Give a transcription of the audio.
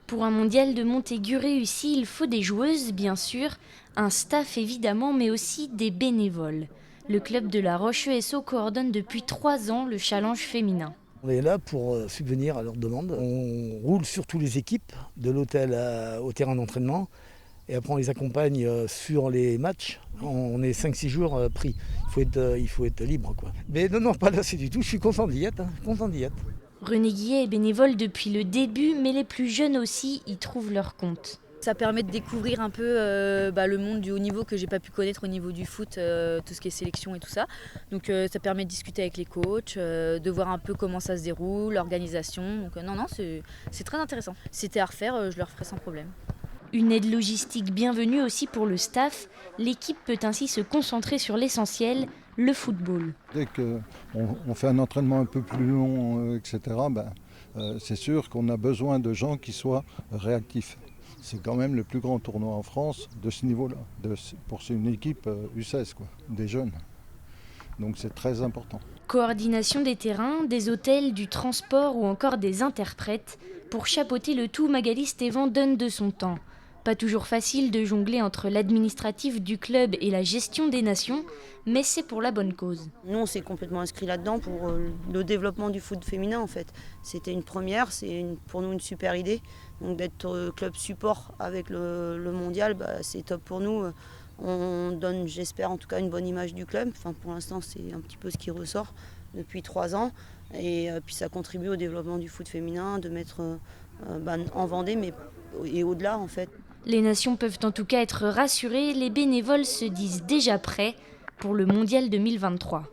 Pour un mondial de Montaigu réussi, il faut des joueuses, bien sûr, un staff évidemment, mais aussi des bénévoles. Le club de La Roche-ESO coordonne depuis 3 ans le challenge féminin. On est là pour subvenir à leurs demandes. On roule sur toutes les équipes, de l'hôtel au terrain d'entraînement. Et après, on les accompagne sur les matchs. On est 5-6 jours pris. Il faut être libre, quoi. Mais non, pas lassé du tout. Je suis content d'y être. Content d'y être. René Guillet est bénévole depuis le début, mais les plus jeunes aussi y trouvent leur compte. Ça permet de découvrir un peu le monde du haut niveau que j'ai pas pu connaître au niveau du foot, tout ce qui est sélection et tout ça. Donc ça permet de discuter avec les coachs, de voir un peu comment ça se déroule, l'organisation. Donc c'est très intéressant. Si c'était à refaire, je le referais sans problème. Une aide logistique bienvenue aussi pour le staff. L'équipe peut ainsi se concentrer sur l'essentiel, le football. Dès qu'on fait un entraînement un peu plus long, etc., c'est sûr qu'on a besoin de gens qui soient réactifs. C'est quand même le plus grand tournoi en France de ce niveau-là, pour une équipe U16, des jeunes. Donc c'est très important. Coordination des terrains, des hôtels, du transport ou encore des interprètes. Pour chapeauter le tout, Magali Stévan donne de son temps. Pas toujours facile de jongler entre l'administratif du club et la gestion des nations, mais c'est pour la bonne cause. Nous, on s'est complètement inscrit là-dedans pour le développement du foot féminin, en fait. C'était une première, pour nous une super idée. Donc d'être club support avec le mondial, c'est top pour nous. On donne, j'espère, en tout cas une bonne image du club. Enfin, pour l'instant, c'est un petit peu ce qui ressort depuis 3 ans. Et puis ça contribue au développement du foot féminin, de mettre en Vendée, et au-delà, en fait. Les nations peuvent en tout cas être rassurées, les bénévoles se disent déjà prêts pour le mondial 2023.